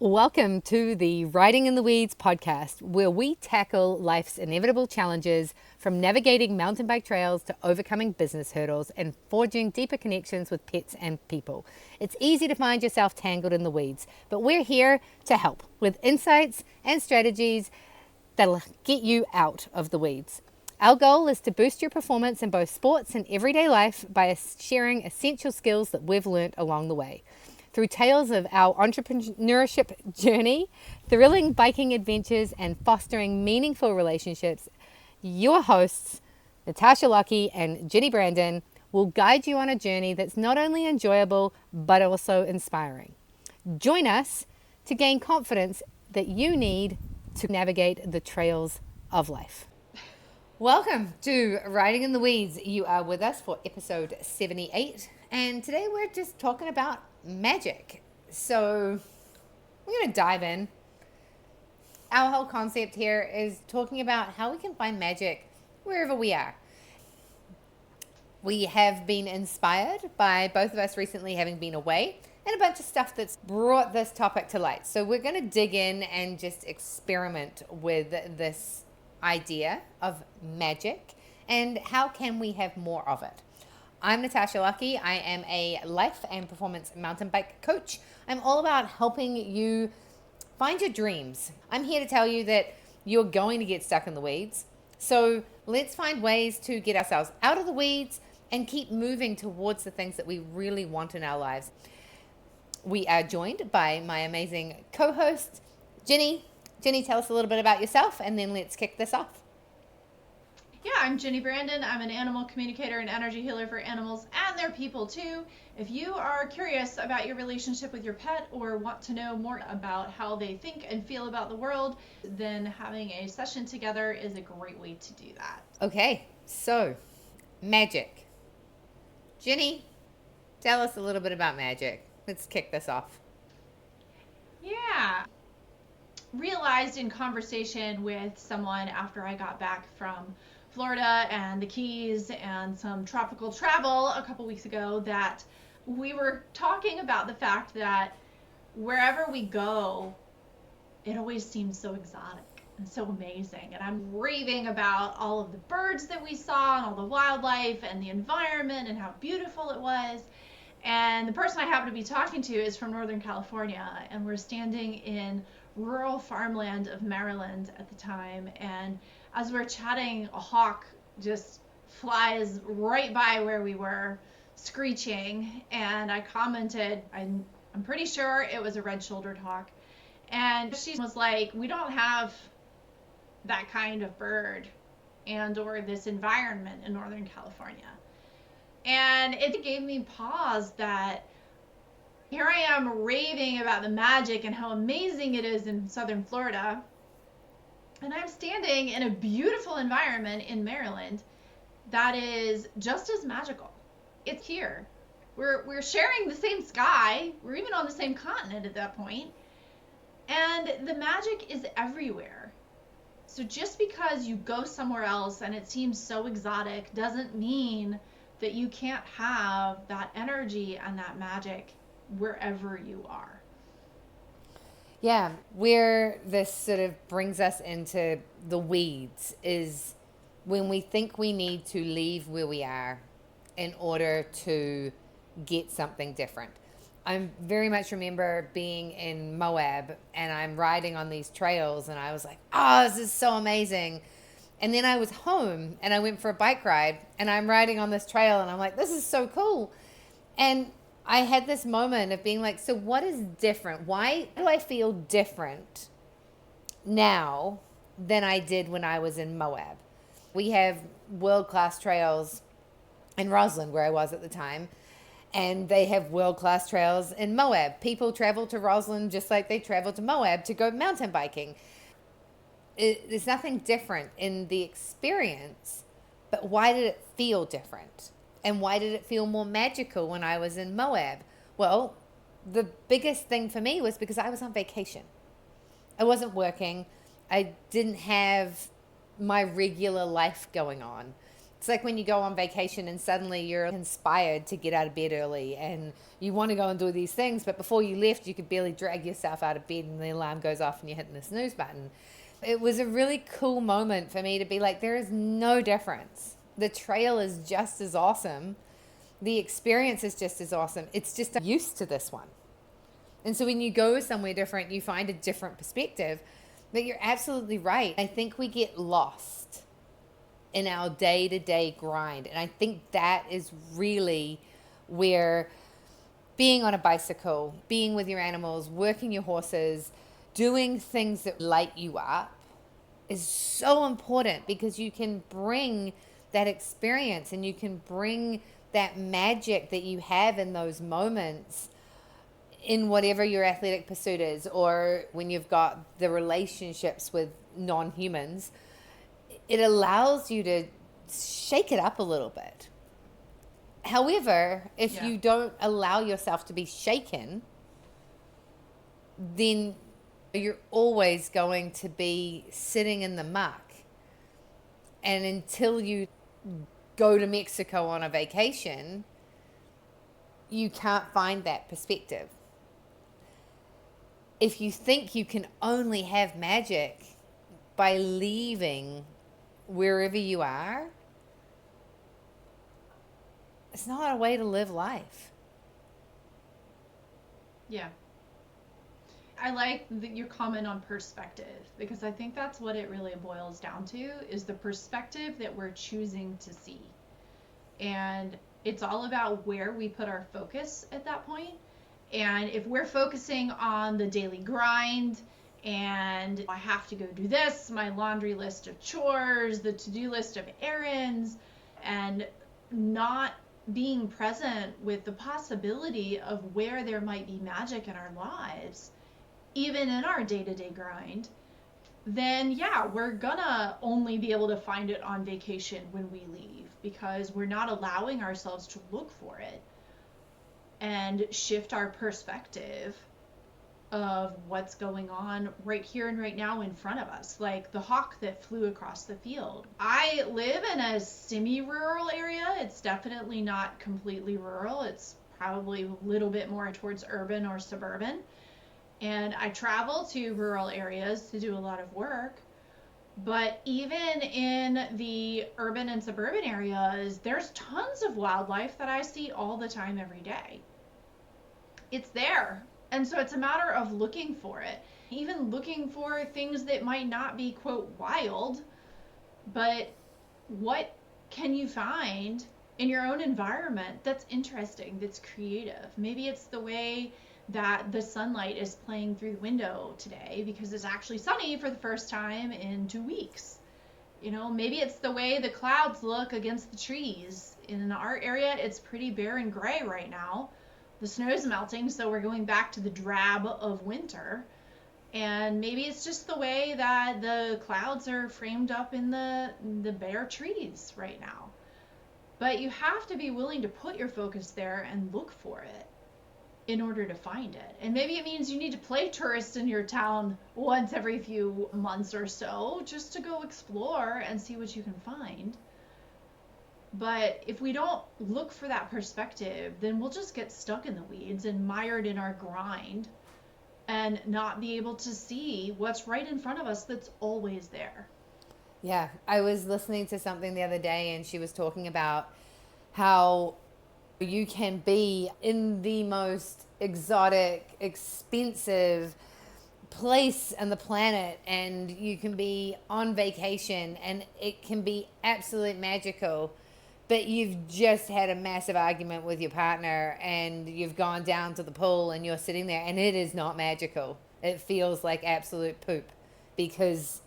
Welcome to the Riding in the Weeds podcast, where we tackle life's inevitable challenges, from navigating mountain bike trails to overcoming business hurdles and forging deeper connections with pets and people. It's easy to find yourself tangled in the weeds, but we're here to help with insights and strategies that'll get you out of the weeds. Our goal is to boost your performance in both sports and everyday life by sharing essential skills that we've learnt along the way. Through tales of our entrepreneurship journey, thrilling biking adventures, and fostering meaningful relationships, your hosts, Natasha, Lockey, and Ginny, Branden, will guide you on a journey that's not only enjoyable, but also inspiring. Join us to gain confidence that you need to navigate the trails of life. Welcome to Riding in the Weeds. You are with us for episode 78, and today we're just talking about magic. So we're going to dive in. Our whole concept here is talking about how we can find magic wherever we are. We have been inspired by both of us recently having been away and a bunch of stuff that's brought this topic to light. So we're going to dig in and just experiment with this idea of magic and how can we have more of it. I'm Natasha Lockey. I am a life and performance mountain bike coach. I'm all about helping you find your dreams. I'm here to tell you that you're going to get stuck in the weeds. So let's find ways to get ourselves out of the weeds and keep moving towards the things that we really want in our lives. We are joined by my amazing co-host, Ginny. Ginny, tell us a little bit about yourself and then let's kick this off. Yeah, I'm Ginny Branden. I'm an animal communicator and energy healer for animals and their people too. If you are curious about your relationship with your pet or want to know more about how they think and feel about the world, then having a session together is a great way to do that. Okay, so magic. Ginny, tell us a little bit about magic. Let's kick this off. Yeah. Realized in conversation with someone after I got back from Florida and the Keys and some tropical travel a couple weeks ago that we were talking about the fact that wherever we go, it always seems so exotic and so amazing. And I'm raving about all of the birds that we saw and all the wildlife and the environment and how beautiful it was. And the person I happen to be talking to is from Northern California, and we're standing in rural farmland of Maryland at the time, and as we're chatting, a hawk just flies right by where we were, screeching, and I commented, I'm pretty sure it was a red-shouldered hawk, and she was like, we don't have that kind of bird and or this environment in Northern California. And it gave me pause that here I am raving about the magic and how amazing it is in southern Florida. And I'm standing in a beautiful environment in Maryland that is just as magical. It's here. We're sharing the same sky. We're even on the same continent at that point. And the magic is everywhere. So just because you go somewhere else and it seems so exotic doesn't mean that you can't have that energy and that magic wherever you are. Yeah, where this sort of brings us into the weeds is when we think we need to leave where we are in order to get something different. I very much remember being in Moab and I'm riding on these trails and I was like, oh, this is so amazing. And then I was home and I went for a bike ride and I'm riding on this trail and I'm like, this is so cool. And I had this moment of being like, so what is different? Why do I feel different now than I did when I was in Moab? We have world-class trails in Roslyn, where I was at the time, and they have world-class trails in Moab. People travel to Roslyn just like they travel to Moab to go mountain biking. There's nothing different in the experience, but why did it feel different? And why did it feel more magical when I was in Moab? Well, the biggest thing for me was because I was on vacation. I wasn't working. I didn't have my regular life going on. It's like when you go on vacation and suddenly you're inspired to get out of bed early and you want to go and do these things, but before you left, you could barely drag yourself out of bed and the alarm goes off and you're hitting the snooze button. It was a really cool moment for me to be like, there is no difference. The trail is just as awesome. The experience is just as awesome. It's just I'm used to this one. And so when you go somewhere different, you find a different perspective. But you're absolutely right. I think we get lost in our day-to-day grind. And I think that is really where being on a bicycle, being with your animals, working your horses, doing things that light you up is so important, because you can bring that experience and you can bring that magic that you have in those moments in whatever your athletic pursuit is, or when you've got the relationships with non-humans. It allows you to shake it up a little bit. However, if you don't allow yourself to be shaken, then you're always going to be sitting in the muck. And until you go to Mexico on a vacation, you can't find that perspective. If you think you can only have magic by leaving wherever you are, it's not a way to live life. Yeah. I like your comment on perspective, because I think that's what it really boils down to, is the perspective that we're choosing to see. And it's all about where we put our focus at that point. And if we're focusing on the daily grind and I have to go do this, my laundry list of chores, the to-do list of errands, and not being present with the possibility of where there might be magic in our lives, even in our day-to-day grind, then yeah, we're gonna only be able to find it on vacation when we leave, because we're not allowing ourselves to look for it and shift our perspective of what's going on right here and right now in front of us. Like the hawk that flew across the field. I live in a semi-rural area. It's definitely not completely rural. It's probably a little bit more towards urban or suburban. And I travel to rural areas to do a lot of work. But even in the urban and suburban areas, there's tons of wildlife that I see all the time, every day. It's there. And so it's a matter of looking for it. Even looking for things that might not be, quote, wild, but what can you find in your own environment that's interesting, that's creative? Maybe it's the way that the sunlight is playing through the window today because it's actually sunny for the first time in 2 weeks. You know, maybe it's the way the clouds look against the trees. In our area, it's pretty bare and gray right now. The snow's melting, so we're going back to the drab of winter. And maybe it's just the way that the clouds are framed up in the bare trees right now. But you have to be willing to put your focus there and look for it in order to find it. And maybe it means you need to play tourist in your town once every few months or so, just to go explore and see what you can find. But if we don't look for that perspective, then we'll just get stuck in the weeds and mired in our grind and not be able to see what's right in front of us that's always there. Yeah, I was listening to something the other day and she was talking about how you can be in the most exotic, expensive place on the planet and you can be on vacation and it can be absolutely magical, but you've just had a massive argument with your partner and you've gone down to the pool and you're sitting there and it is not magical. It feels like absolute poop because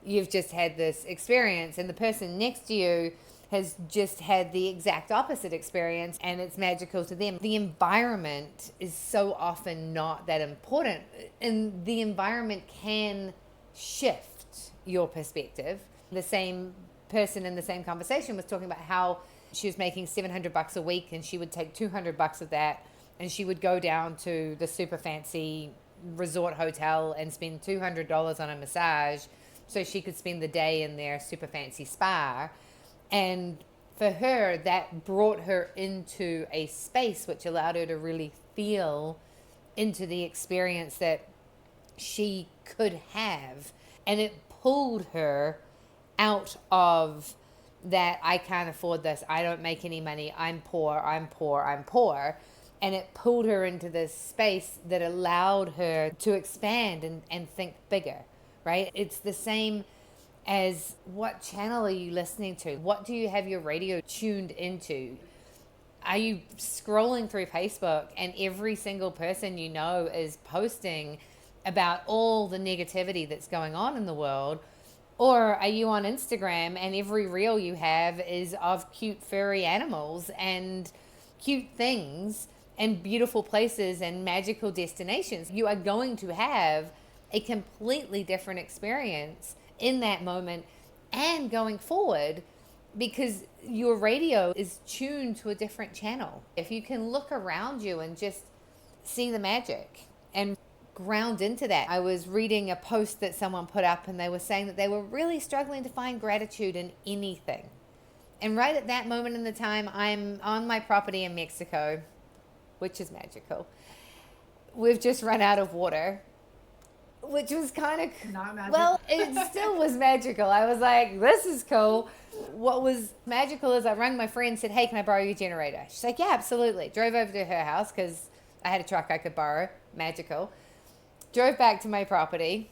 you've just had this experience and the person next to you has just had the exact opposite experience and it's magical to them. The environment is so often not that important, and the environment can shift your perspective. The same person in the same conversation was talking about how she was making $700 a week and she would take $200 of that and she would go down to the super fancy resort hotel and spend $200 on a massage so she could spend the day in their super fancy spa. And For her, that brought her into a space which allowed her to really feel into the experience that she could have. And it pulled her out of that I can't afford this, I don't make any money, I'm poor, I'm poor, I'm poor. And it pulled her into this space that allowed her to expand and think bigger, right? It's the same as what channel are you listening to? What do you have your radio tuned into? Are you scrolling through Facebook and every single person you know is posting about all the negativity that's going on in the world? Or are you on Instagram and every reel you have is of cute furry animals and cute things and beautiful places and magical destinations? You are going to have a completely different experience in that moment and going forward, because your radio is tuned to a different channel. If you can look around you and just see the magic and ground into that. I was reading a post that someone put up and they were saying that they were really struggling to find gratitude in anything. And right at that moment in the time, I'm on my property in Mexico, which is magical. We've just run out of water, which was kind of not magical. Well, it still was magical. I was like, this is cool. What was magical is I rang my friend and said, hey, can I borrow your generator? She's like, yeah, absolutely. Drove over to her house because I had a truck I could borrow. Magical. Drove back to my property,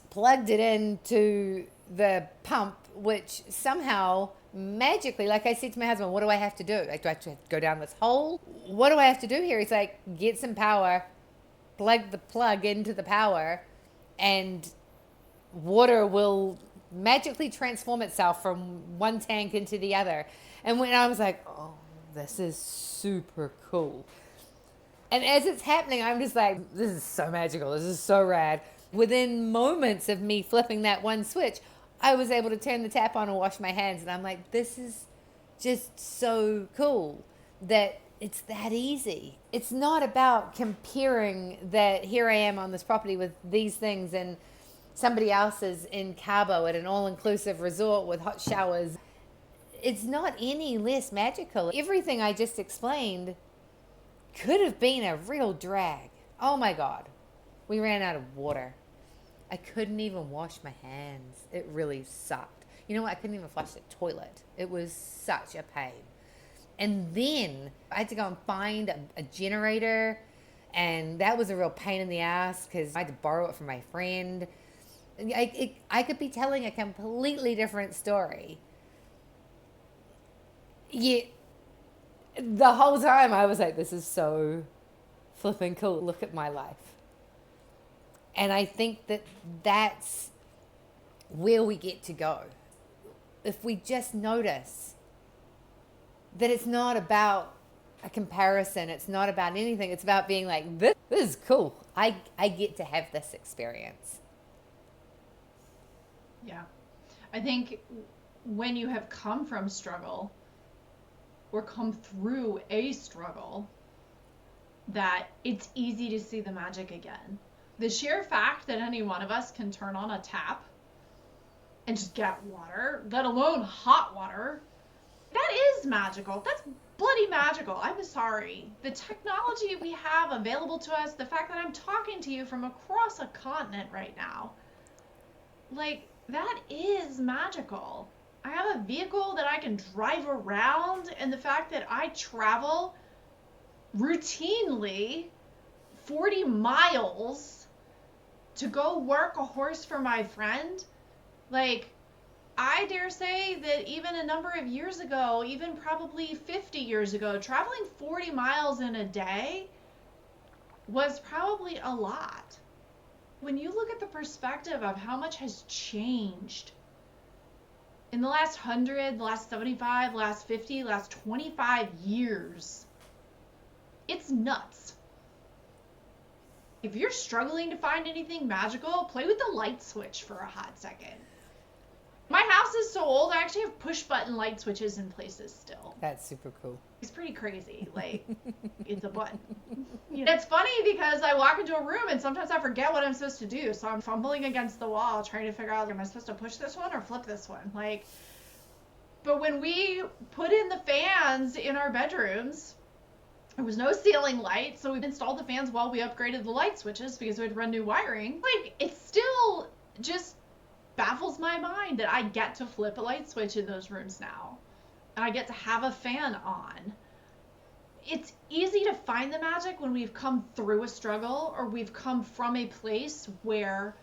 plugged it into the pump, which somehow magically, like I said to my husband, what do I have to do? Like, do I have to go down this hole? What do I have to do here? He's like, get some power, plug the plug into the power, and water will magically transform itself from one tank into the other. And when I was like, oh, this is super cool. And as it's happening, I'm just like, this is so magical. This is so rad. Within moments of me flipping that one switch, I was able to turn the tap on and wash my hands. And I'm like, this is just so cool that it's that easy. It's not about comparing that here I am on this property with these things and somebody else is in Cabo at an all-inclusive resort with hot showers. It's not any less magical. Everything I just explained could have been a real drag. Oh my God. We ran out of water. I couldn't even wash my hands. It really sucked. You know what? I couldn't even flush the toilet. It was such a pain. And then I had to go and find a generator, and that was a real pain in the ass because I had to borrow it from my friend. I could be telling a completely different story. Yet the whole time I was like, this is so flipping cool. Look at my life. And I think that that's where we get to go. If we just notice that it's not about a comparison, it's not about anything, it's about being like, this is cool. I get to have this experience. Yeah. I think when you have come from struggle or come through a struggle, that it's easy to see the magic again. The sheer fact that any one of us can turn on a tap and just get water, let alone hot water, that is magical. That's bloody magical. I'm sorry. The technology we have available to us, the fact that I'm talking to you from across a continent right now, like, that is magical. I have a vehicle that I can drive around, and the fact that I travel routinely 40 miles to go work a horse for my friend, like, I dare say that even a number of years ago, even probably 50 years ago, traveling 40 miles in a day was probably a lot. When you look at the perspective of how much has changed in the last 100, the last 75, last 50, last 25 years, it's nuts. If you're struggling to find anything magical, play with the light switch for a hot second. My house is so old, I actually have push button light switches in places still. That's super cool. It's pretty crazy. Like, it's a button. You know, it's funny because I walk into a room and sometimes I forget what I'm supposed to do. So I'm fumbling against the wall trying to figure out, am I supposed to push this one or flip this one? Like, But when we put in the fans in our bedrooms, there was no ceiling light, so we installed the fans while we upgraded the light switches because we had to run new wiring. Like, it still just baffles my mind that I get to flip a light switch in those rooms now. And I get to have a fan on. It's easy to find the magic when we've come through a struggle or we've come from a place where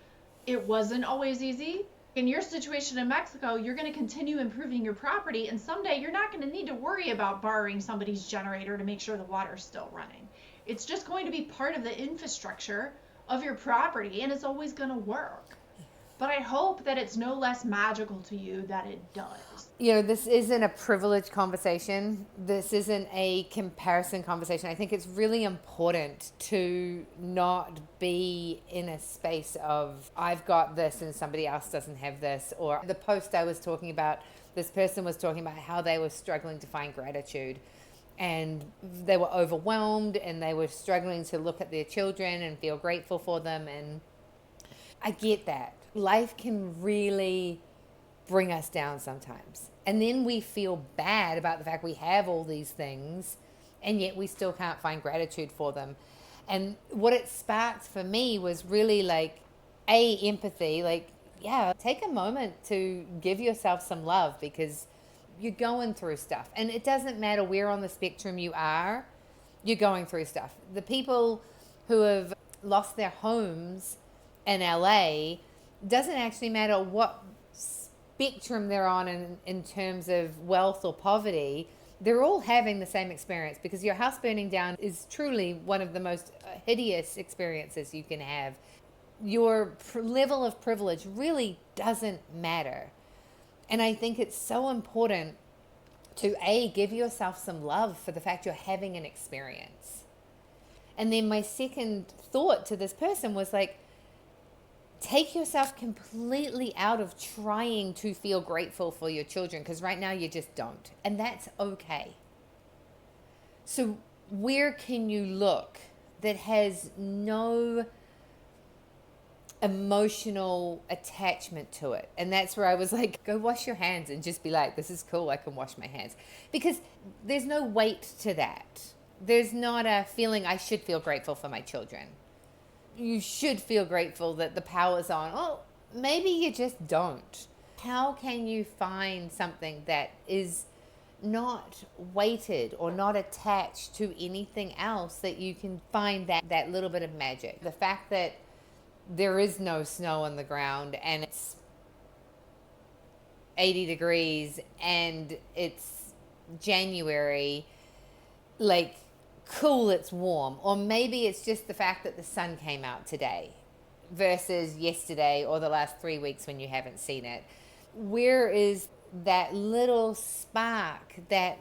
it wasn't always easy. In your situation in Mexico, you're going to continue improving your property, and someday you're not going to need to worry about borrowing somebody's generator to make sure the water's still running. It's just going to be part of the infrastructure of your property, and it's always going to work. But I hope that it's no less magical to you that it does. You know, this isn't a privilege conversation. This isn't a comparison conversation. I think it's really important to not be in a space of, I've got this and somebody else doesn't have this. Or the post I was talking about, this person was talking about how they were struggling to find gratitude. And they were overwhelmed and they were struggling to look at their children and feel grateful for them. And I get that. Life can really bring us down sometimes. And then we feel bad about the fact we have all these things and yet we still can't find gratitude for them. And what it sparked for me was really like, empathy. Like, yeah, take a moment to give yourself some love because you're going through stuff. And it doesn't matter where on the spectrum you are, you're going through stuff. The people who have lost their homes in LA, doesn't actually matter what spectrum they're on in terms of wealth or poverty, they're all having the same experience because your house burning down is truly one of the most hideous experiences you can have. Your level of privilege really doesn't matter. And I think it's so important to give yourself some love for the fact you're having an experience. And then my second thought to this person was like, take yourself completely out of trying to feel grateful for your children because right now you just don't. And that's okay. So where can you look that has no emotional attachment to it? And that's where I was like, go wash your hands and just be like, this is cool, I can wash my hands. Because there's no weight to that. There's not a feeling I should feel grateful for my children. You should feel grateful that the power's on. Oh, maybe you just don't. How can you find something that is not weighted or not attached to anything else that you can find that little bit of magic? The fact that there is no snow on the ground and it's 80 degrees and it's January, like, cool, it's warm. Or maybe it's just the fact that the sun came out today versus yesterday or the last 3 weeks when you haven't seen it. Where is that little spark that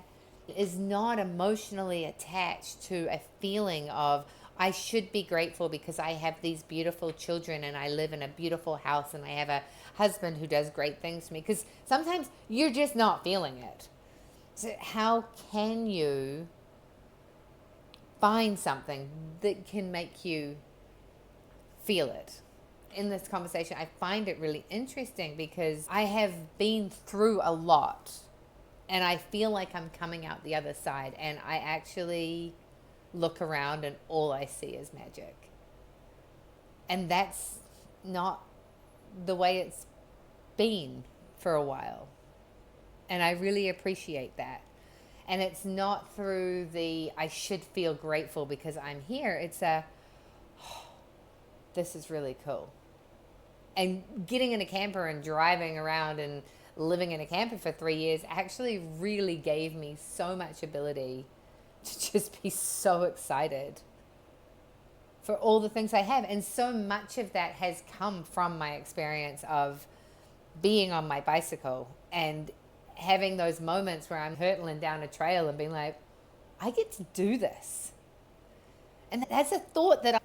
is not emotionally attached to a feeling of, I should be grateful because I have these beautiful children and I live in a beautiful house and I have a husband who does great things for me? Because sometimes you're just not feeling it. So how can you find something that can make you feel it? In this conversation, I find it really interesting because I have been through a lot and I feel like I'm coming out the other side, and I actually look around and all I see is magic. And that's not the way it's been for a while. And I really appreciate that. And it's not through the, I should feel grateful because I'm here. It's a, oh, this is really cool. And getting in a camper and driving around and living in a camper for 3 years actually really gave me so much ability to just be so excited for all the things I have. And so much of that has come from my experience of being on my bicycle and having those moments where I'm hurtling down a trail and being like, I get to do this. And that's a thought that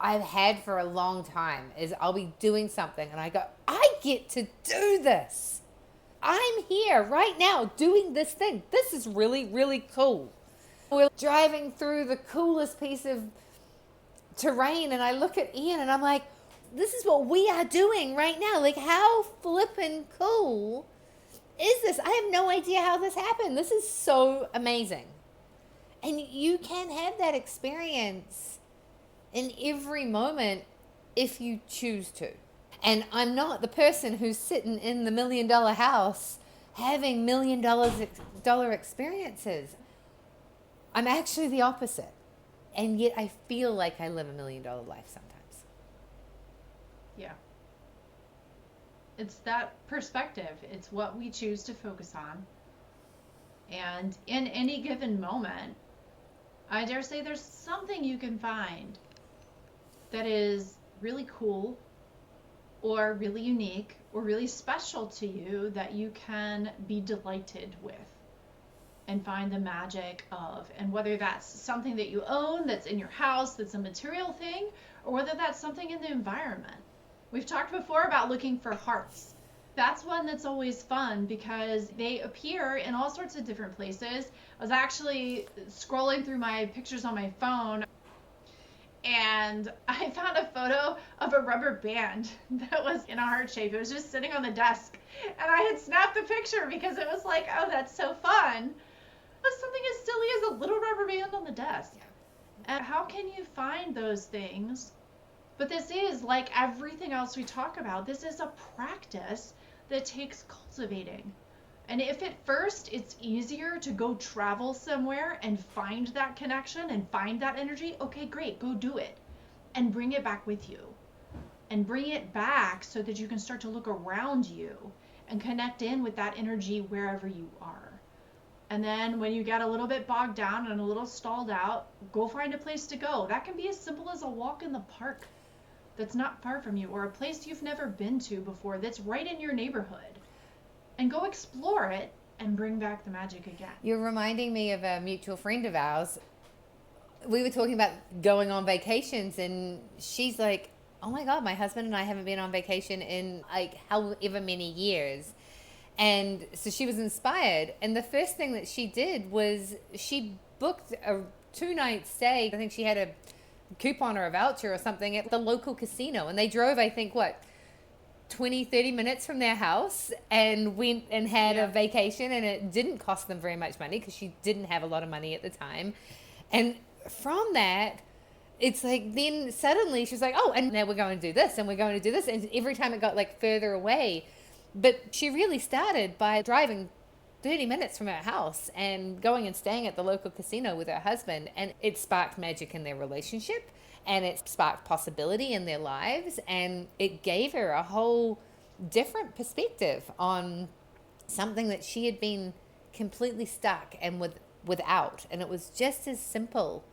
I've had for a long time, is I'll be doing something and I go, I get to do this. I'm here right now doing this thing. This is really, really cool. We're driving through the coolest piece of terrain and I look at Ian and I'm like, this is what we are doing right now. Like, how flippin' cool is this? I have no idea how this happened. This is so amazing. And you can have that experience in every moment if you choose to. And I'm not the person who's sitting in the $1 million house having $1 million experiences. I'm actually the opposite. And yet I feel like I live $1 million life sometimes. Yeah. It's that perspective. It's what we choose to focus on. And in any given moment, I dare say there's something you can find that is really cool or really unique or really special to you that you can be delighted with and find the magic of. And whether that's something that you own, that's in your house, that's a material thing, or whether that's something in the environment. We've talked before about looking for hearts. That's one that's always fun because they appear in all sorts of different places. I was actually scrolling through my pictures on my phone and I found a photo of a rubber band that was in a heart shape. It was just sitting on the desk and I had snapped the picture because it was like, oh, that's so fun. But something as silly as a little rubber band on the desk. And how can you find those things? But this is like everything else we talk about. This is a practice that takes cultivating. And if at first it's easier to go travel somewhere and find that connection and find that energy, okay, great, go do it. And bring it back with you. And bring it back so that you can start to look around you and connect in with that energy wherever you are. And then when you get a little bit bogged down and a little stalled out, go find a place to go. That can be as simple as a walk in the park that's not far from you, or a place you've never been to before that's right in your neighborhood. And go explore it and bring back the magic again. You're reminding me of a mutual friend of ours. We were talking about going on vacations, and she's like, oh my God, my husband and I haven't been on vacation in like however many years. And so she was inspired. And the first thing that she did was she booked a 2-night stay. I think she had a coupon or a voucher or something at the local casino. And they drove, I think, 20, 30 minutes from their house and went and had a vacation. And it didn't cost them very much money because she didn't have a lot of money at the time. And from that, it's like then suddenly she's like, oh, and now we're going to do this and we're going to do this. And every time it got like further away. But she really started by driving 30 minutes from her house and going and staying at the local casino with her husband. And it sparked magic in their relationship and it sparked possibility in their lives. And it gave her a whole different perspective on something that she had been completely stuck and without. And it was just as simple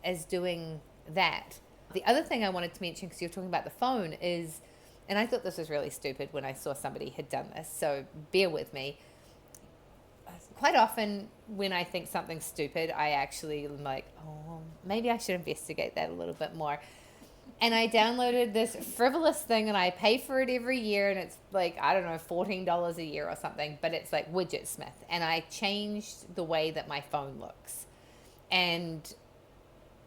as doing that. The other thing I wanted to mention, because you're talking about the phone, is, and I thought this was really stupid when I saw somebody had done this, so bear with me. Quite often when I think something's stupid, I actually am like, oh, maybe I should investigate that a little bit more. And I downloaded this frivolous thing and I pay for it every year, and it's like, I don't know, $14 a year or something, but it's like Widgetsmith. And I changed the way that my phone looks. And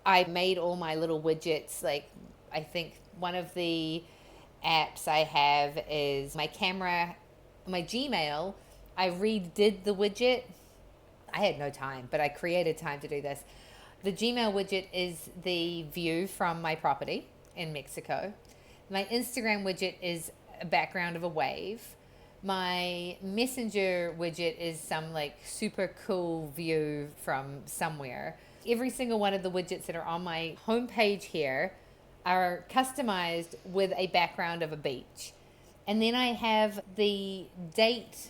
I made all my little widgets, like I think one of the apps I have is my camera, my Gmail. I redid the widget. I had no time, but I created time to do this. The Gmail widget is the view from my property in Mexico. My Instagram widget is a background of a wave. My Messenger widget is some like super cool view from somewhere. Every single one of the widgets that are on my homepage here are customized with a background of a beach. And then I have the date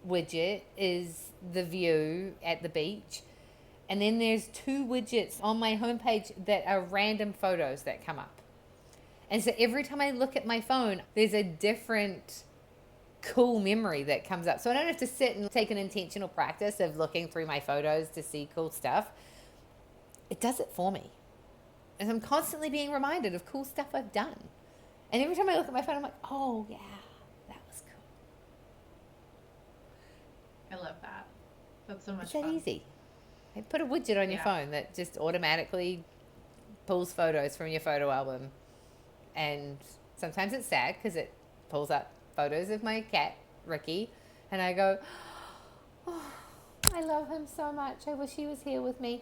widget is the view at the beach. And then there's 2 widgets on my homepage that are random photos that come up. And so every time I look at my phone, there's a different cool memory that comes up. So I don't have to sit and take an intentional practice of looking through my photos to see cool stuff. It does it for me. And I'm constantly being reminded of cool stuff I've done. And every time I look at my phone, I'm like, oh, yeah, that was cool. I love that. That's so much It's that fun. easy. I put a widget on your phone that just automatically pulls photos from your photo album. And sometimes it's sad because it pulls up photos of my cat, Ricky. And I go, oh, I love him so much. I wish he was here with me.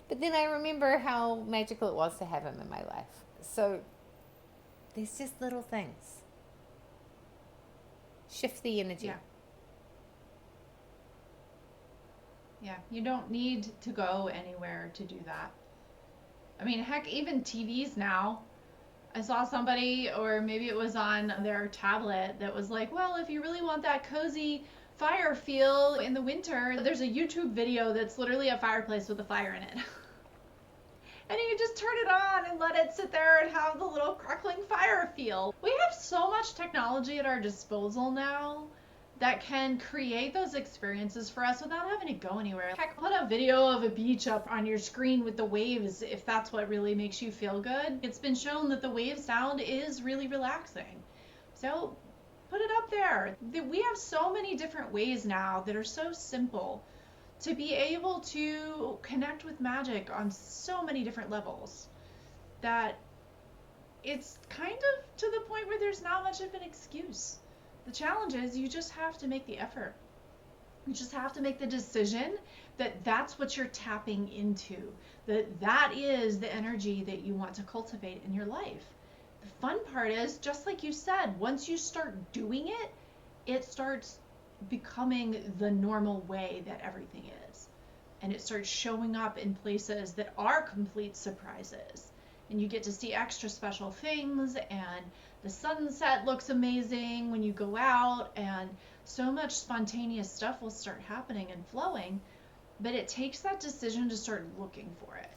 But then I remember how magical it was to have him in my life. So there's just little things. Shift the energy. Yeah. Yeah, you don't need to go anywhere to do that. I mean, heck, even TVs now. I saw somebody, or maybe it was on their tablet, that was like, well, if you really want that cozy fire feel in the winter, there's a YouTube video that's literally a fireplace with a fire in it. And you just turn it on and let it sit there and have the little crackling fire feel. We have so much technology at our disposal now that can create those experiences for us without having to go anywhere. Heck, put a video of a beach up on your screen with the waves if that's what really makes you feel good. It's been shown that the wave sound is really relaxing. So put it up there. We have so many different ways now that are so simple to be able to connect with magic on so many different levels that it's kind of to the point where there's not much of an excuse. The challenge is you just have to make the effort. You just have to make the decision that that's what you're tapping into, that is the energy that you want to cultivate in your life. The fun part is, just like you said, once you start doing it, it starts becoming the normal way that everything is. And it starts showing up in places that are complete surprises. And you get to see extra special things, and the sunset looks amazing when you go out, and so much spontaneous stuff will start happening and flowing. But it takes that decision to start looking for it.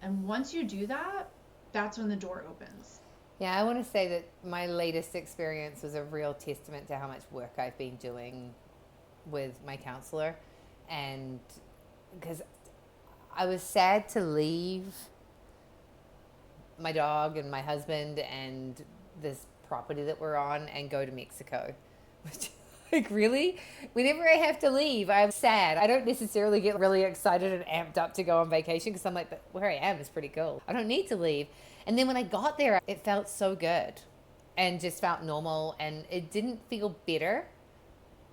And once you do that, that's when the door opens. Yeah, I want to say that my latest experience was a real testament to how much work I've been doing with my counselor. And because I was sad to leave my dog and my husband and this property that we're on and go to Mexico. Which, like, really? Whenever I have to leave, I'm sad. I don't necessarily get really excited and amped up to go on vacation because I'm like, but where I am is pretty cool. I don't need to leave. And then when I got there, it felt so good and just felt normal, and it didn't feel bitter.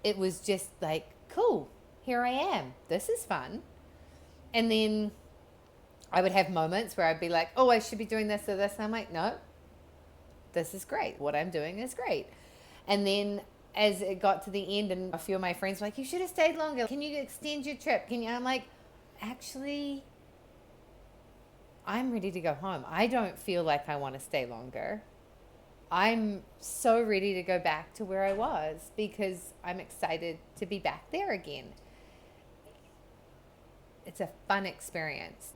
It was just like, cool, here I am. This is fun. And then I would have moments where I'd be like, oh, I should be doing this or this. And I'm like, no, this is great. What I'm doing is great. And then as it got to the end, and a few of my friends were like, you should have stayed longer. Can you extend your trip? And I'm like, actually, I'm ready to go home. I don't feel like I want to stay longer. I'm so ready to go back to where I was because I'm excited to be back there again. It's a fun experience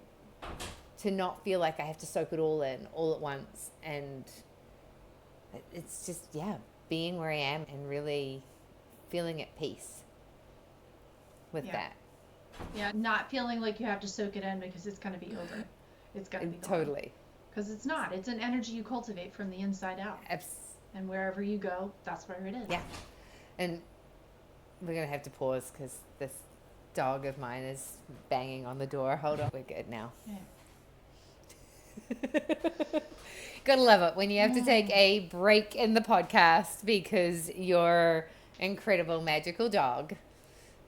to not feel like I have to soak it all in all at once. And it's just, yeah, being where I am and really feeling at peace with that. Yeah, not feeling like you have to soak it in because it's going to be over. It's going to be gone. Totally. Because it's not. It's an energy you cultivate from the inside out. And wherever you go, that's where it is. Yeah. And we're going to have to pause because this dog of mine is banging on the door. Hold on. We're good now. Yeah. Gotta love it when you have to take a break in the podcast because your incredible magical dog.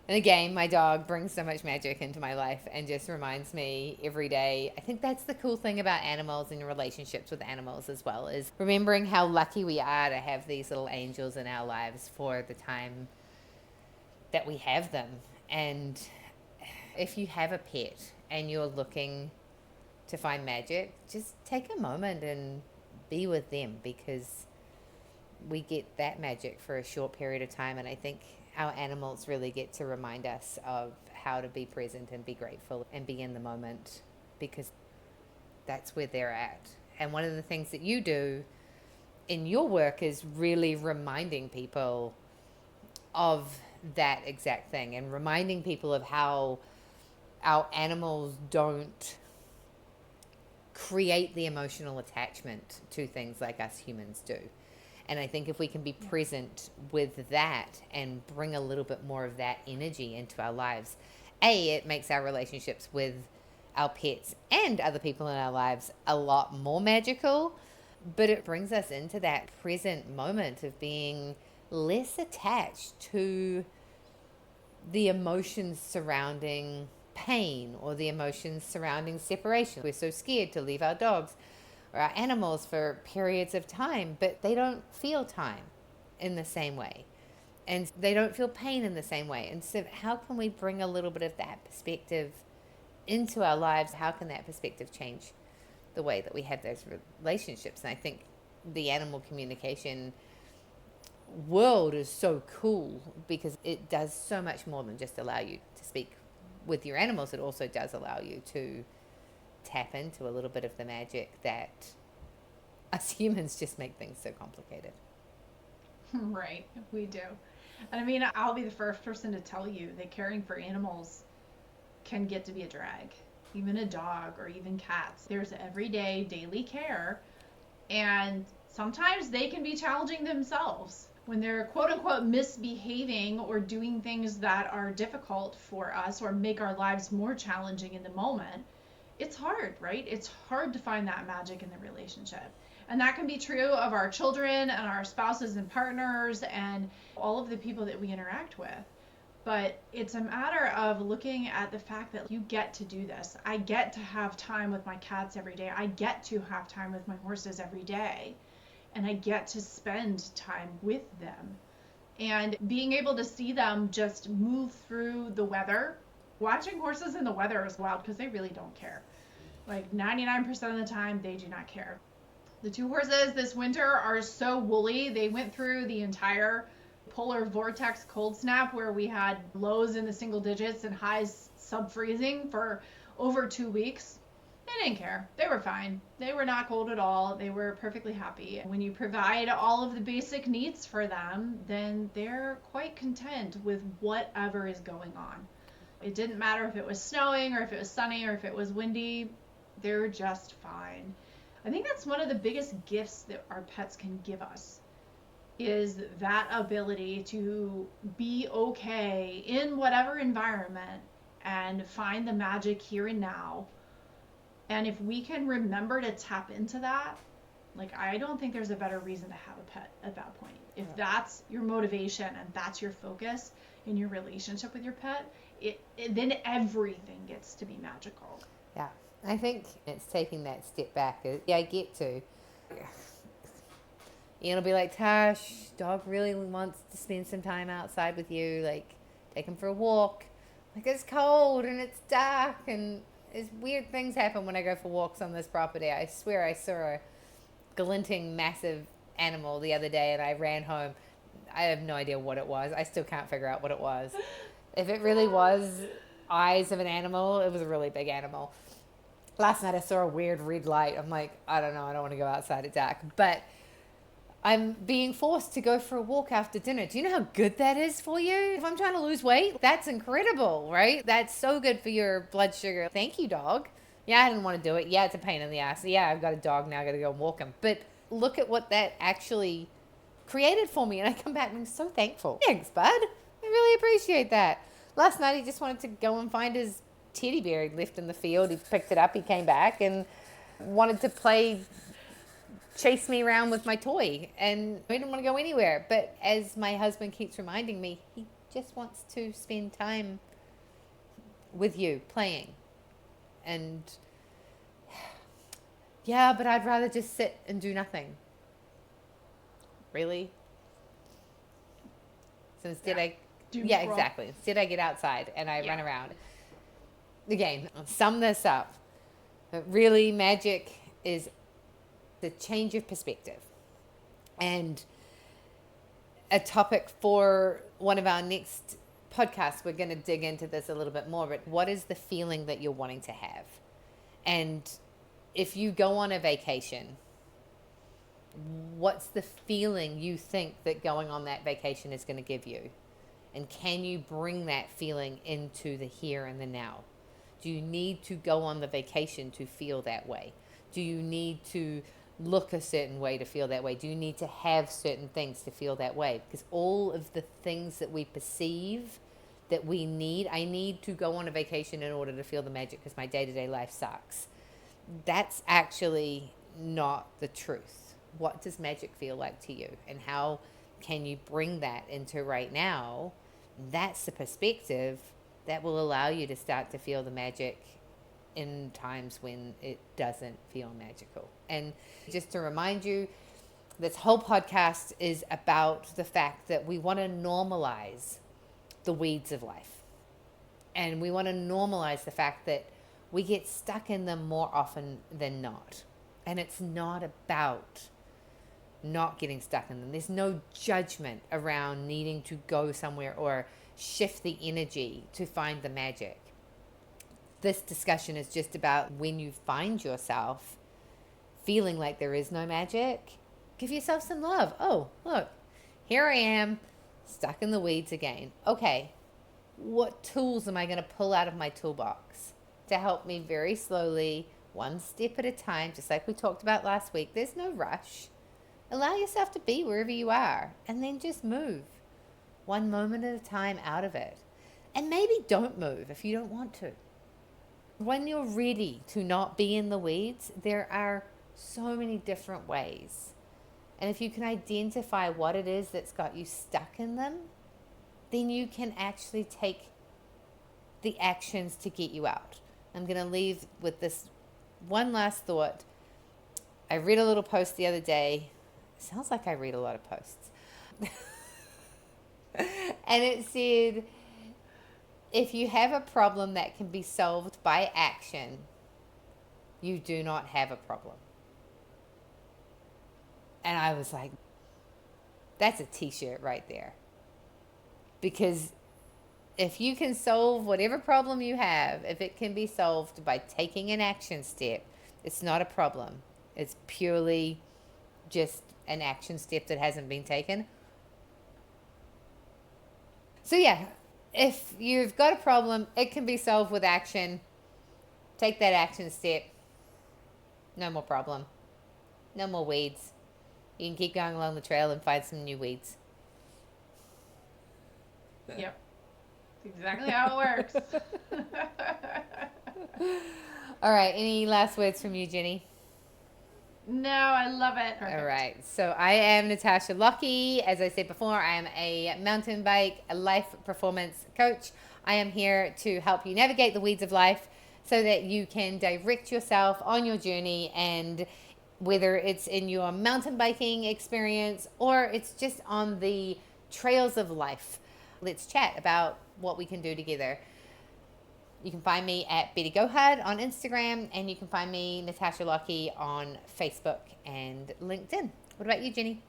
And again, my dog brings so much magic into my life and just reminds me every day. I think that's the cool thing about animals and relationships with animals as well, is remembering how lucky we are to have these little angels in our lives for the time that we have them. And if you have a pet and you're looking to find magic, just take a moment and be with them, because we get that magic for a short period of time. And I think our animals really get to remind us of how to be present and be grateful and be in the moment, because that's where they're at. And one of the things that you do in your work is really reminding people of that exact thing, and reminding people of how our animals don't create the emotional attachment to things like us humans do. And I think if we can be present with that and bring a little bit more of that energy into our lives, it makes our relationships with our pets and other people in our lives a lot more magical, but it brings us into that present moment of being less attached to the emotions surrounding pain or the emotions surrounding separation. We're so scared to leave our dogs or our animals for periods of time, but they don't feel time in the same way. And they don't feel pain in the same way. And so, how can we bring a little bit of that perspective into our lives? How can that perspective change the way that we have those relationships? And I think the animal communication world is so cool because it does so much more than just allow you to speak with your animals. It also does allow you to tap into a little bit of the magic that us humans just make things so complicated. Right, we do. And I mean, I'll be the first person to tell you that caring for animals can get to be a drag. Even a dog or even cats. There's everyday, daily care, and sometimes they can be challenging themselves when they're quote unquote misbehaving or doing things that are difficult for us or make our lives more challenging in the moment. It's hard, right? It's hard to find that magic in the relationship. And that can be true of our children and our spouses and partners and all of the people that we interact with. But it's a matter of looking at the fact that you get to do this. I get to have time with my cats every day. I get to have time with my horses every day. And I get to spend time with them. And being able to see them just move through the weather. Watching horses in the weather is wild because they really don't care. Like 99% of the time, they do not care. The two horses this winter are so woolly. They went through the entire polar vortex cold snap where we had lows in the single digits and highs sub-freezing for over 2 weeks. They didn't care. They were fine. They were not cold at all. They were perfectly happy. When you provide all of the basic needs for them, then they're quite content with whatever is going on. It didn't matter if it was snowing or if it was sunny or if it was windy. They're just fine. I think that's one of the biggest gifts that our pets can give us is that ability to be okay in whatever environment and find the magic here and now. And if we can remember to tap into that, like I don't think there's a better reason to have a pet at that point. If that's your motivation and that's your focus in your relationship with your pet, then everything gets to be magical. Yeah. I think it's taking that step back. Yeah, I get to. Ian will be like, Tash, dog really wants to spend some time outside with you. Like, take him for a walk. Like, it's cold and it's dark and it's weird things happen when I go for walks on this property. I swear I saw a glinting massive animal the other day and I ran home. I have no idea what it was. I still can't figure out what it was. If it really was eyes of an animal, it was a really big animal. Last night I saw a weird red light. I'm like, I don't know. I don't want to go outside at dark. But I'm being forced to go for a walk after dinner. Do you know how good that is for you? If I'm trying to lose weight, that's incredible, right? That's so good for your blood sugar. Thank you, dog. Yeah, I didn't want to do it. Yeah, it's a pain in the ass. Yeah, I've got a dog now. I got to go and walk him. But look at what that actually created for me. And I come back and I'm so thankful. Thanks, bud. I really appreciate that. Last night he just wanted to go and find his teddy bear he'd left in the field. He picked it up. He came back and wanted to chase me around with my toy, and I didn't want to go anywhere. But as my husband keeps reminding me, he just wants to spend time with you playing. And yeah, but I'd rather just sit and do nothing. Really? So instead exactly. Instead I get outside and I run around. Again, I'll sum this up. But really, magic is the change of perspective. And a topic for one of our next podcasts, we're going to dig into this a little bit more. But what is the feeling that you're wanting to have? And if you go on a vacation, what's the feeling you think that going on that vacation is going to give you? And can you bring that feeling into the here and the now? Do you need to go on the vacation to feel that way? Do you need to look a certain way to feel that way? Do you need to have certain things to feel that way? Because all of the things that we perceive that we need, I need to go on a vacation in order to feel the magic because my day-to-day life sucks. That's actually not the truth. What does magic feel like to you? And how can you bring that into right now That's the perspective that will allow you to start to feel the magic in times when it doesn't feel magical. And just to remind you, this whole podcast is about the fact that we want to normalize the weeds of life. And we want to normalize the fact that we get stuck in them more often than not. And it's not about not getting stuck in them. There's no judgment around needing to go somewhere or shift the energy to find the magic. This discussion is just about when you find yourself feeling like there is no magic, give yourself some love. Oh, look, here I am, stuck in the weeds again. Okay, what tools am I going to pull out of my toolbox to help me very slowly, one step at a time, just like we talked about last week? There's no rush. Allow yourself to be wherever you are and then just move one moment at a time out of it. And maybe don't move if you don't want to. When you're ready to not be in the weeds, there are so many different ways. And if you can identify what it is that's got you stuck in them, then you can actually take the actions to get you out. I'm going to leave with this one last thought. I read a little post the other day. It sounds like I read a lot of posts. And it said, if you have a problem that can be solved by action, you do not have a problem. And I was like, that's a t-shirt right there. Because if you can solve whatever problem you have, if it can be solved by taking an action step, it's not a problem. It's purely just an action step that hasn't been taken. So yeah, if you've got a problem, it can be solved with action. Take that action step. No more problem. No more weeds. You can keep going along the trail and find some new weeds. Yep. That's exactly how it works. All right. Any last words from you, Ginny? No, I love it. Perfect. All right. So I am Natasha Lockey. As I said before, I am a mountain bike life performance coach. I am here to help you navigate the weeds of life so that you can direct yourself on your journey, and whether it's in your mountain biking experience or it's just on the trails of life, let's chat about what we can do together. You can find me at Betty Gohard on Instagram, and you can find me, Natasha Lockey, on Facebook and LinkedIn. What about you, Ginny?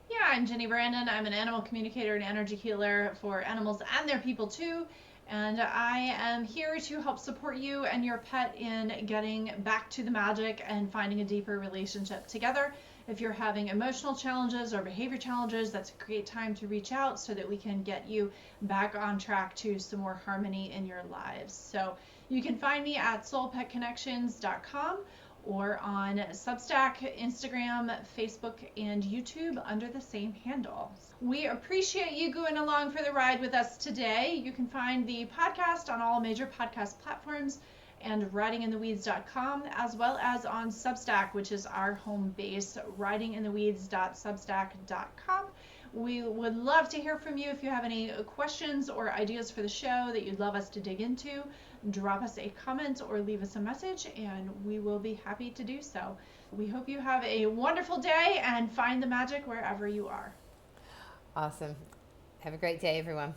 Yeah, I'm Ginny Branden. I'm an animal communicator and energy healer for animals and their people too. And I am here to help support you and your pet in getting back to the magic and finding a deeper relationship together. If you're having emotional challenges or behavior challenges, that's a great time to reach out so that we can get you back on track to some more harmony in your lives. So you can find me at soulpetconnections.com or on Substack, Instagram, Facebook, and YouTube under the same handle. We appreciate you going along for the ride with us today. You can find the podcast on all major podcast platforms and ridingintheweeds.com, as well as on Substack, which is our home base, ridingintheweeds.substack.com. We would love to hear from you. If you have any questions or ideas for the show that you'd love us to dig into, drop us a comment or leave us a message, and we will be happy to do so. We hope you have a wonderful day and find the magic wherever you are. Awesome. Have a great day, everyone.